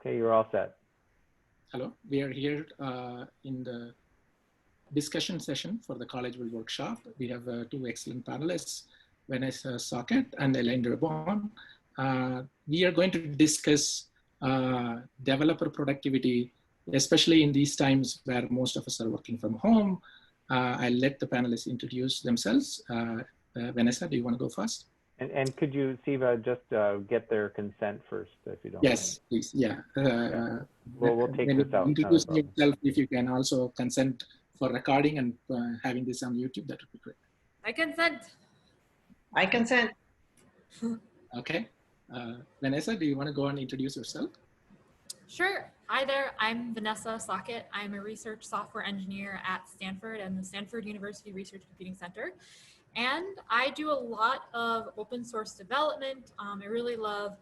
Okay, you're all set. Hello, we are here in the discussion session for the College-Wide Workshop. We have two excellent panelists, Vanessa Sochat and Elaine Raybourn. We are going to discuss developer productivity, especially in these times where most of us are working from home. I'll let the panelists introduce themselves. Vanessa, do you want to go first? And could you, Siva, just get their consent first, if you don't Yes, mind? please. Yeah. We'll take this out. Introduce yourself, if you can also consent for recording and having this on YouTube, that would be great. I consent. I consent. Okay. Vanessa, do you want to go and introduce yourself? Sure. Hi there. I'm Vanessa Sochat. I'm a research software engineer at Stanford and the Stanford University Research Computing Center. And I do a lot of open source development. I really love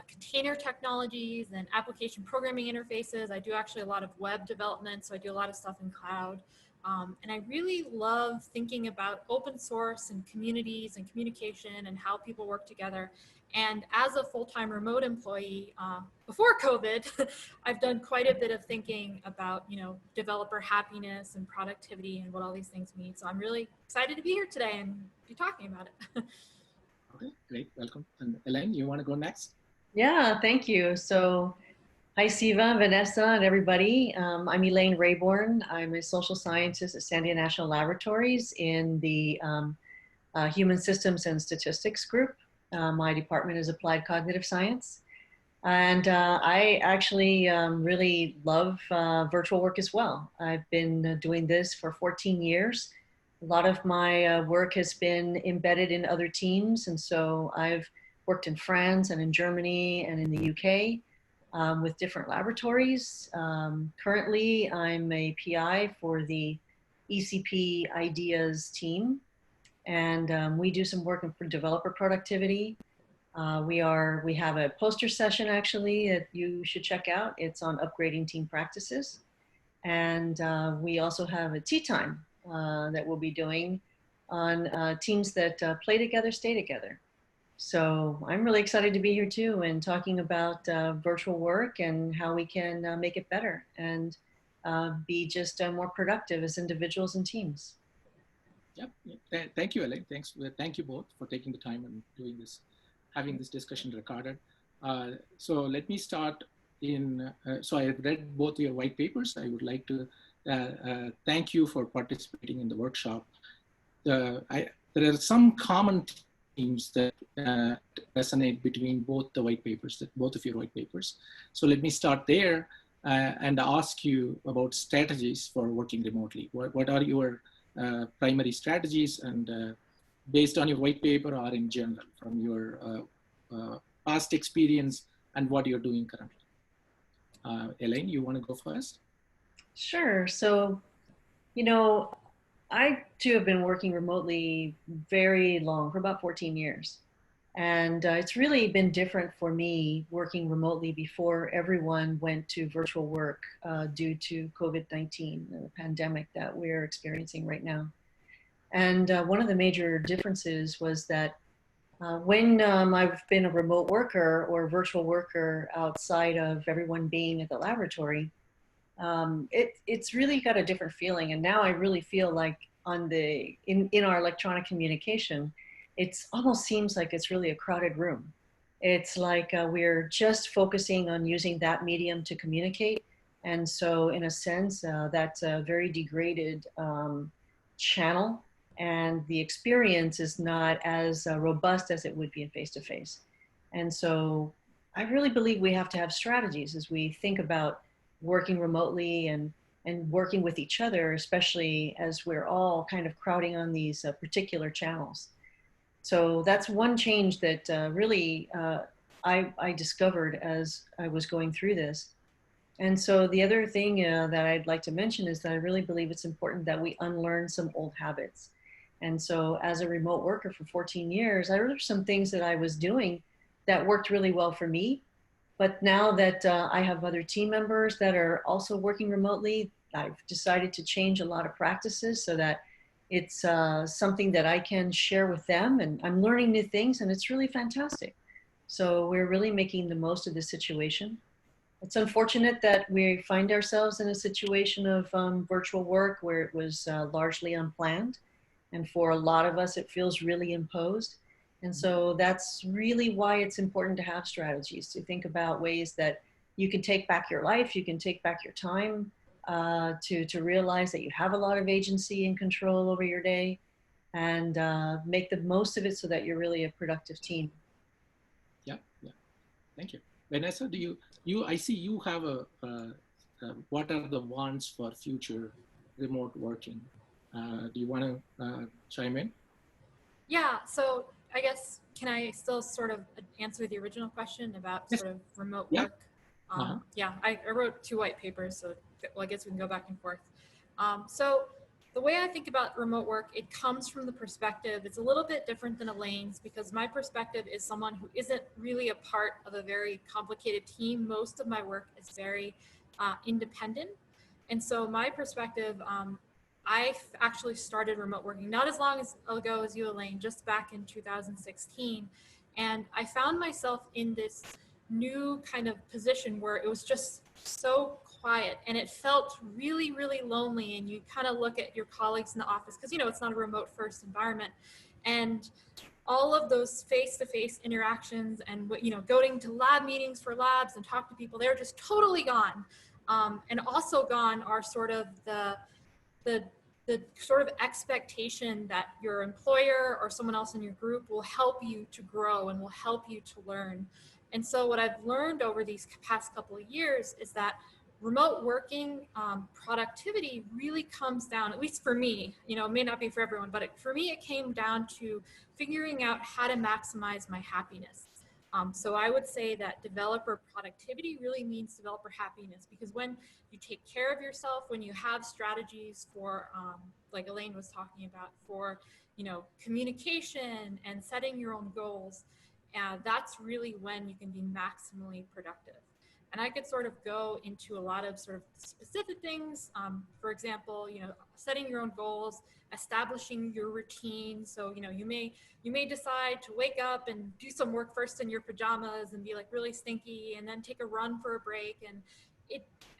container technologies and application programming interfaces. I do actually a lot of web development, so I do a lot of stuff in cloud. And I really love thinking about open source and communities and communication and how people work together. And as a full-time remote employee, before COVID, I've done quite a bit of thinking about, developer happiness and productivity and what all these things mean. So I'm really excited to be here today and be talking about it. Okay, great, welcome. And Elaine, you want to go next? Yeah, thank you. So, hi Siva, Vanessa, and everybody. I'm Elaine Raybourn. I'm a social scientist at Sandia National Laboratories in the Human Systems and Statistics group. My department is Applied Cognitive Science. And I actually really love virtual work as well. I've been doing this for 14 years. A lot of my work has been embedded in other teams. And so I've worked in France and in Germany and in the UK with different laboratories. Currently, I'm a PI for the ECP Ideas team. And we do some work for developer productivity. We have a poster session actually that you should check out. It's on upgrading team practices. And we also have a tea time that we'll be doing on teams that play together, stay together. So I'm really excited to be here too and talking about virtual work and how we can make it better and be just more productive as individuals and teams. Yep. Thank you, Elaine. Thank you both for taking the time and doing this, having this discussion recorded. So let me start so I have read both your white papers. I would like to thank you for participating in the workshop. There are some common themes that resonate between both the white papers, both of your white papers. So let me start there and ask you about strategies for working remotely. What are your primary strategies, and based on your white paper or in general from your past experience and what you're doing currently? Elaine, you want to go first? Sure. So, I too have been working remotely very long, for about 14 years. And it's really been different for me working remotely before everyone went to virtual work due to COVID-19, the pandemic that we're experiencing right now. And one of the major differences was that when I've been a remote worker or virtual worker outside of everyone being at the laboratory, it's really got a different feeling. And now I really feel like in our electronic communication, it almost seems like it's really a crowded room. It's like we're just focusing on using that medium to communicate. And so in a sense, that's a very degraded channel, and the experience is not as robust as it would be in face-to-face. And so I really believe we have to have strategies as we think about working remotely and working with each other, especially as we're all kind of crowding on these particular channels. So that's one change that really I discovered as I was going through this. And so the other thing that I'd like to mention is that I really believe it's important that we unlearn some old habits. And so as a remote worker for 14 years, there were some things that I was doing that worked really well for me. But now that I have other team members that are also working remotely, I've decided to change a lot of practices so that it's something that I can share with them, and I'm learning new things, and it's really fantastic. So we're really making the most of the situation. It's unfortunate that we find ourselves in a situation of virtual work where it was largely unplanned. And for a lot of us, it feels really imposed. And so that's really why it's important to have strategies, to think about ways that you can take back your life, you can take back your time, to realize that you have a lot of agency and control over your day, and make the most of it so that you're really a productive team. Yeah, yeah. Thank you. Vanessa, I see you have what are the wants for future remote working? Do you want to chime in? Yeah, so I guess, can I still sort of answer the original question about Yes. sort of remote Yeah. work? Yeah, I wrote 2 white papers, so well, I guess we can go back and forth. So the way I think about remote work, it comes from the perspective, it's a little bit different than Elaine's, because my perspective is someone who isn't really a part of a very complicated team. Most of my work is very independent. And so my perspective, I actually started remote working not as long ago as you, Elaine, just back in 2016. And I found myself in this new kind of position where it was just so quiet and it felt really, really lonely. And you kind of look at your colleagues in the office because, you know, it's not a remote first environment. And all of those face-to-face interactions and, you know, going to lab meetings for labs and talk to people, they're just totally gone. And also gone are sort of the sort of expectation that your employer or someone else in your group will help you to grow and will help you to learn. And so what I've learned over these past couple of years is that remote working productivity really comes down, at least for me, you know, it may not be for everyone, but for me, it came down to figuring out how to maximize my happiness. So I would say that developer productivity really means developer happiness, because when you take care of yourself, when you have strategies for, like Elaine was talking about, for, you know, communication and setting your own goals, that's really when you can be maximally productive. And I could sort of go into a lot of sort of specific things. For example, you know, setting your own goals, establishing your routine. So, you know, you may decide to wake up and do some work first in your pajamas and be like really stinky, and then take a run for a break. And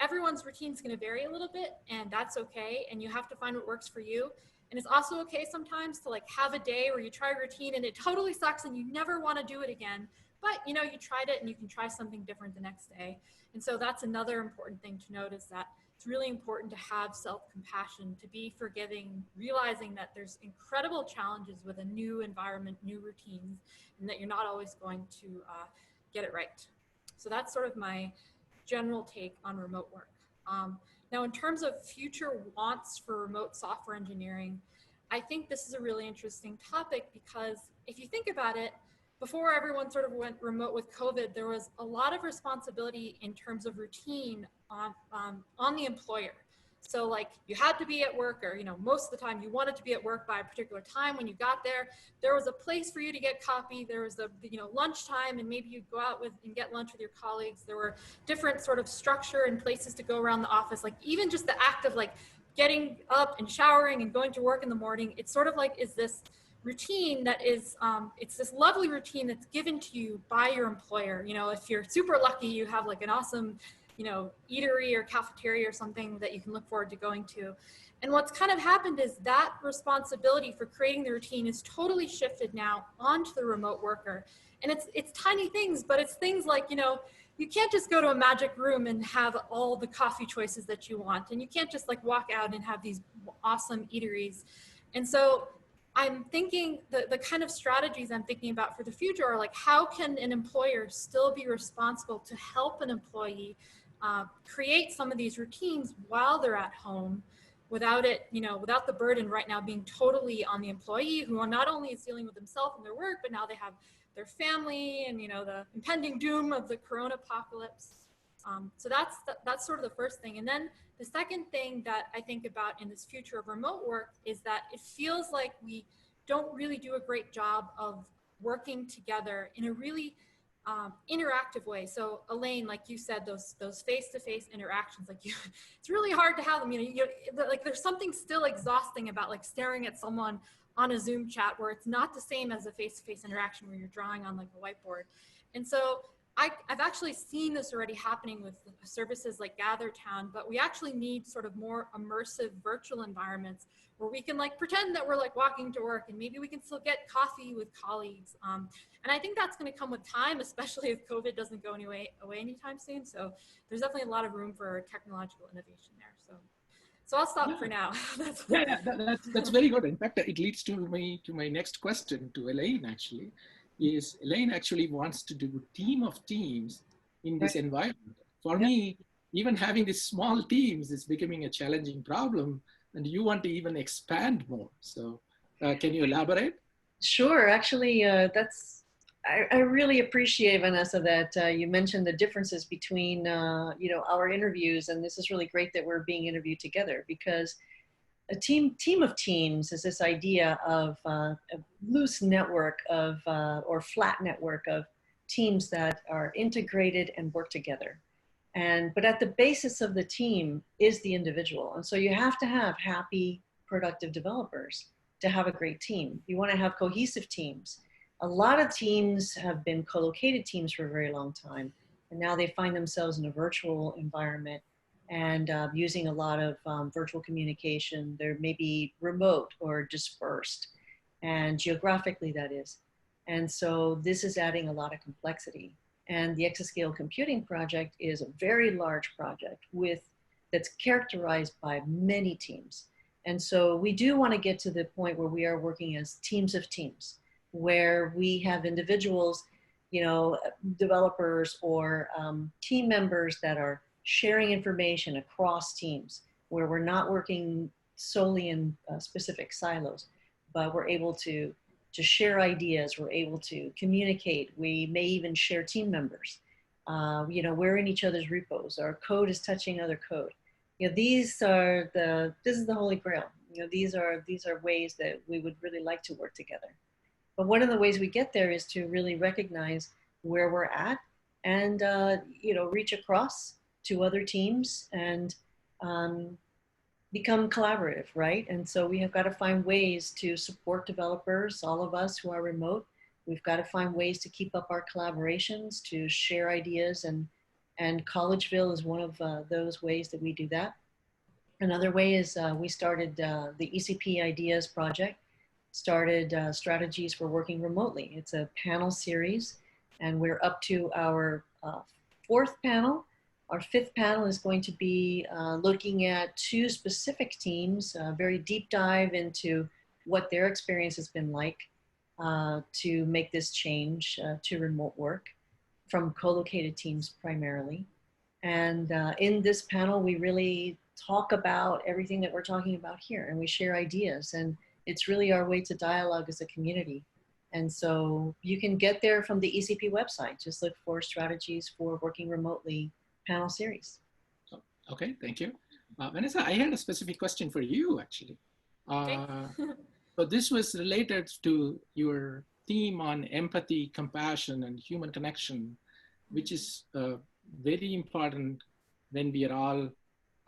everyone's routine is going to vary a little bit, and that's okay. And you have to find what works for you. And it's also okay sometimes to like have a day where you try a routine and it totally sucks and you never want to do it again. But, you know, you tried it and you can try something different the next day. And so that's another important thing to note, is that it's really important to have self-compassion, to be forgiving, realizing that there's incredible challenges with a new environment, new routines, and that you're not always going to get it right. So that's sort of my general take on remote work. Now, in terms of future wants for remote software engineering, I think this is a really interesting topic, because if you think about it, before everyone sort of went remote with COVID, there was a lot of responsibility in terms of routine on the employer. So like you had to be at work, or, you know, most of the time you wanted to be at work by a particular time. When you got there, there was a place for you to get coffee. There was you know, lunchtime, and maybe you'd go out and get lunch with your colleagues. There were different sort of structure and places to go around the office. Like even just the act of like getting up and showering and going to work in the morning, it's sort of like is this routine that is, it's this lovely routine that's given to you by your employer. You know, if you're super lucky, you have like an awesome, you know, eatery or cafeteria or something that you can look forward to going to. And what's kind of happened is that responsibility for creating the routine is totally shifted now onto the remote worker. And it's tiny things, but it's things like, you know, you can't just go to a magic room and have all the coffee choices that you want. And you can't just like walk out and have these awesome eateries. And so I'm thinking the kind of strategies I'm thinking about for the future are like, how can an employer still be responsible to help an employee create some of these routines while they're at home, without it, you know, without the burden right now being totally on the employee, who not only is dealing with themselves and their work, but now they have their family and, you know, the impending doom of the corona apocalypse. So that's sort of the first thing. And then the second thing that I think about in this future of remote work is that it feels like we don't really do a great job of working together in a really interactive way. So Elaine, like you said, those face-to-face interactions, like it's really hard to have them. Like there's something still exhausting about like staring at someone on a Zoom chat where it's not the same as a face-to-face interaction where you're drawing on like a whiteboard. And so I've actually seen this already happening with services like GatherTown, but we actually need sort of more immersive virtual environments where we can like pretend that we're like walking to work and maybe we can still get coffee with colleagues. And I think that's going to come with time, especially if COVID doesn't go away anytime soon. So there's definitely a lot of room for technological innovation there. So I'll stop for now. That's very good. In fact, it leads to my next question to Elaine, actually. Is Elaine actually wants to do team of teams in this environment. For me, even having these small teams is becoming a challenging problem, and you want to even expand more. So can you elaborate? Sure. Actually, I really appreciate, Vanessa, that you mentioned the differences between our interviews, and this is really great that we're being interviewed together, because a team of teams is this idea of a loose network of or flat network of teams that are integrated and work together. But at the basis of the team is the individual. And so you have to have happy, productive developers to have a great team. You want to have cohesive teams. A lot of teams have been co-located teams for a very long time, and now they find themselves in a virtual environment and using a lot of virtual communication. They're maybe remote or dispersed, and geographically that is. And so this is adding a lot of complexity. And the Exascale Computing Project is a very large project that's characterized by many teams. And so we do want to get to the point where we are working as teams of teams, where we have individuals, developers or team members that are sharing information across teams, where we're not working solely in specific silos, but we're able to share ideas, we're able to communicate. We may even share team members. We're in each other's repos. Our code is touching other code. This is the Holy Grail. These are ways that we would really like to work together. But one of the ways we get there is to really recognize where we're at and reach across to other teams and become collaborative, right? And so we have got to find ways to support developers, all of us who are remote. We've got to find ways to keep up our collaborations, to share ideas, and Collegeville is one of those ways that we do that. Another way is we started the ECP Ideas Project, started strategies for working remotely. It's a panel series, and we're up to our fourth panel. Our fifth panel is going to be looking at two specific teams, a very deep dive into what their experience has been like to make this change to remote work from co-located teams primarily. And in this panel, we really talk about everything that we're talking about here, and we share ideas, and it's really our way to dialogue as a community. And so you can get there from the ECP website. Just look for strategies for working remotely panel series. Okay, thank you. Vanessa, I had a specific question for you, actually. So this was related to your theme on empathy, compassion, and human connection, which is very important when we are all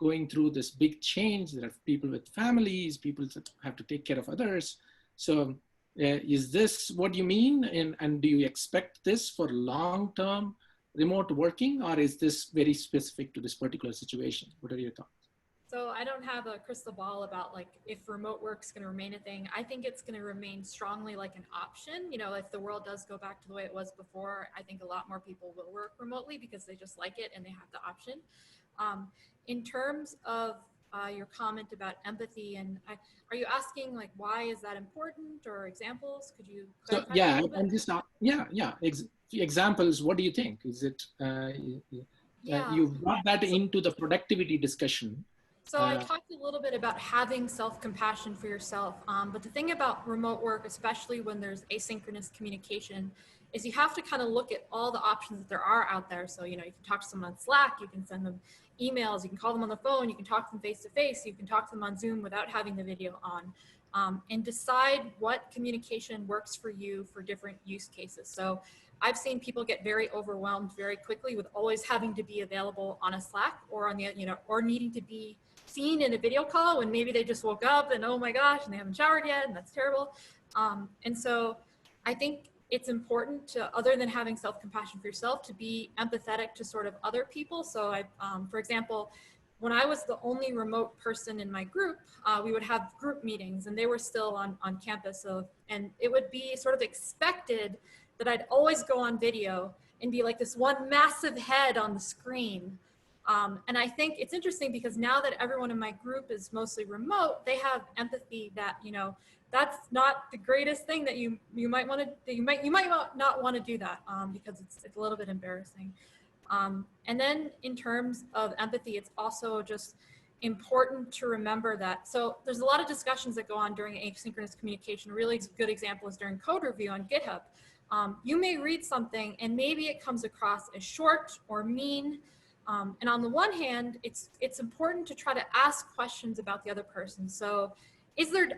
going through this big change. There are people with families, people that have to take care of others. So is this what you mean? And do you expect this for long-term remote working, or is this very specific to this particular situation? What are your thoughts? So I don't have a crystal ball about like if remote work's going to remain a thing. I think it's going to remain strongly like an option. If the world does go back to the way it was before, I think a lot more people will work remotely because they just like it and they have the option. In terms of your comment about empathy, and are you asking like why is that important, or examples? Could you? So yeah, I'm just examples. What do you think? Is it you brought that into the productivity discussion? So I talked a little bit about having self-compassion for yourself, but the thing about remote work, especially when there's asynchronous communication, is you have to kind of look at all the options that there are out there. So, you can talk to someone on Slack, you can send them emails, you can call them on the phone, you can talk to them face-to-face, you can talk to them on Zoom without having the video on, and decide what communication works for you for different use cases. So I've seen people get very overwhelmed very quickly with always having to be available on a Slack or on the, or needing to be seen in a video call when maybe they just woke up and oh my gosh, and they haven't showered yet, and that's terrible. And so I think it's important to, other than having self-compassion for yourself, to be empathetic to sort of other people. So for example, when I was the only remote person in my group, we would have group meetings and they were still on campus. So, and it would be sort of expected that I'd always go on video and be like this one massive head on the screen. And I think it's interesting because now that everyone in my group is mostly remote, they have empathy that, that's not the greatest thing that you might want to, you might not want to do that because it's a little bit embarrassing. And then in terms of empathy, it's also just important to remember that. So there's a lot of discussions that go on during asynchronous communication. A really good example is during code review on GitHub. You may read something and maybe it comes across as short or mean. And on the one hand, it's important to try to ask questions about the other person. So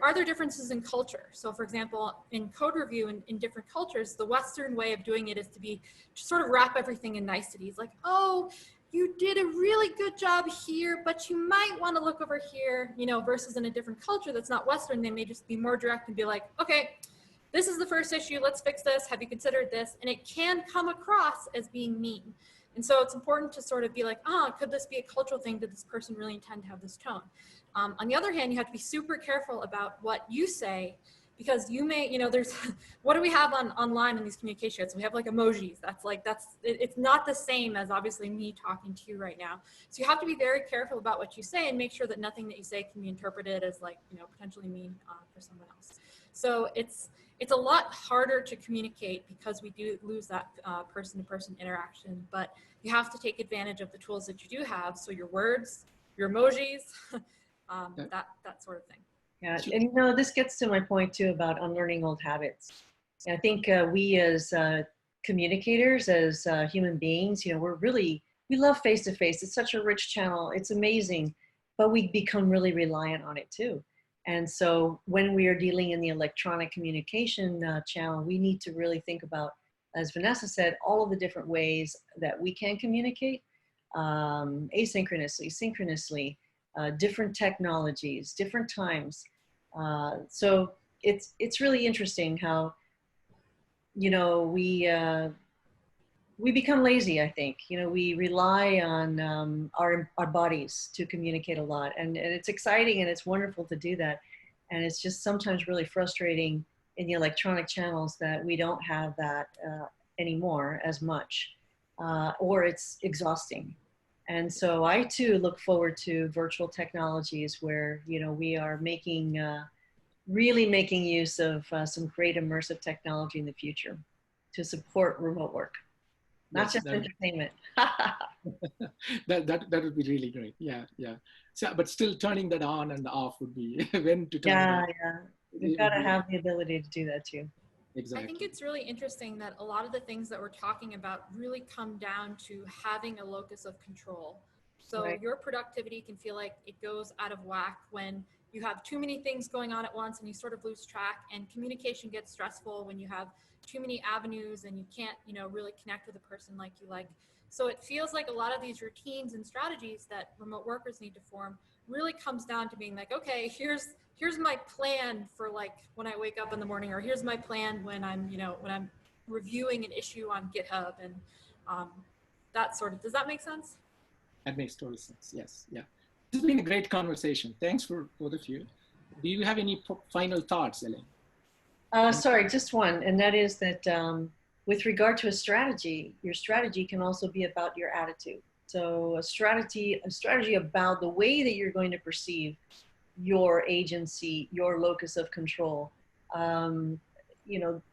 are there differences in culture? So for example, in code review in different cultures, the Western way of doing it is to sort of wrap everything in niceties. Like, oh, you did a really good job here, but you might want to look over here, versus in a different culture that's not Western, they may just be more direct and be like, okay, this is the first issue, let's fix this, have you considered this? And it can come across as being mean. And so it's important to sort of be like, could this be a cultural thing? Did this person really intend to have this tone? On the other hand, you have to be super careful about what you say, because you may, there's, what do we have online in these communications? We have like emojis. It's not the same as obviously me talking to you right now. So you have to be very careful about what you say and make sure that nothing that you say can be interpreted as like, potentially mean for someone else. So it's a lot harder to communicate because we do lose that person-to-person interaction, but you have to take advantage of the tools that you do have. So your words, your emojis, that sort of thing. Yeah, and this gets to my point too about unlearning old habits. And I think we as communicators, as human beings, we love face-to-face. It's such a rich channel. It's amazing, but we become really reliant on it too. And so when we are dealing in the electronic communication channel, we need to really think about, as Vanessa said, all of the different ways that we can communicate asynchronously, synchronously, different technologies, different times. So it's really interesting how, we become lazy, I think. We rely on our bodies to communicate a lot. And it's exciting and it's wonderful to do that. And it's just sometimes really frustrating in the electronic channels that we don't have that anymore as much, or it's exhausting. And so I too look forward to virtual technologies where, we are really making use of some great immersive technology in the future to support remote work. Not just entertainment. that would be really great. Yeah. So, but still turning that on and off would be when to turn it on. Yeah. You've got to have the ability to do that too. Exactly. I think it's really interesting that a lot of the things that we're talking about really come down to having a locus of control. So right. Your productivity can feel like it goes out of whack when you have too many things going on at once and you sort of lose track, and communication gets stressful when you have too many avenues and you can't, really connect with a person like you like. So it feels like a lot of these routines and strategies that remote workers need to form really comes down to being like, okay, here's my plan for like when I wake up in the morning, or here's my plan when I'm, when I'm reviewing an issue on GitHub, and that sort of, does that make sense? That makes total sense. Yes. Yeah. This has been a great conversation. Thanks for both of you. Do you have any final thoughts, Elaine? Sorry, just one. And that is that with regard to a strategy, your strategy can also be about your attitude. So a strategy about the way that you're going to perceive your agency, your locus of control.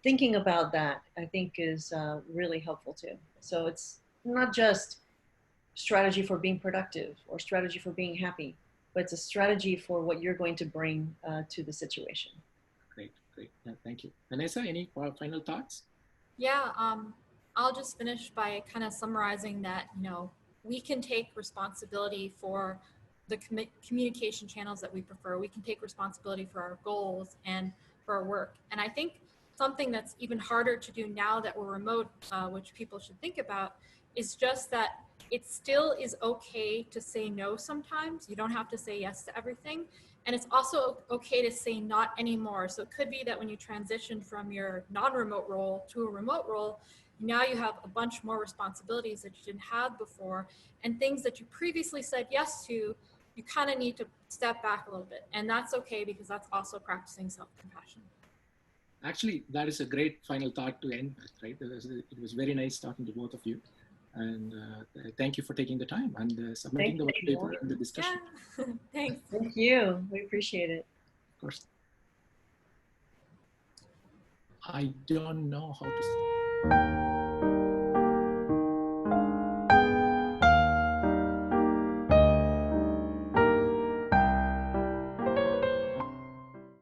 Thinking about that, I think, is really helpful too. So it's not just strategy for being productive or strategy for being happy, but it's a strategy for what you're going to bring to the situation. Great. Yeah, thank you. Vanessa, any final thoughts? Yeah, I'll just finish by kind of summarizing that, we can take responsibility for the communication channels that we prefer. We can take responsibility for our goals and for our work. And I think something that's even harder to do now that we're remote, which people should think about, is just that it still is okay to say no sometimes. You don't have to say yes to everything. And it's also okay to say not anymore. So it could be that when you transition from your non-remote role to a remote role, now you have a bunch more responsibilities that you didn't have before, and things that you previously said yes to, you kind of need to step back a little bit. And that's okay, because that's also practicing self-compassion. Actually, that is a great final thought to end with, right? It was very nice talking to both of you. And thank you for taking the time and submitting the white paper and the discussion. Yeah, thanks. Thank you. We appreciate it. Of course. I don't know how to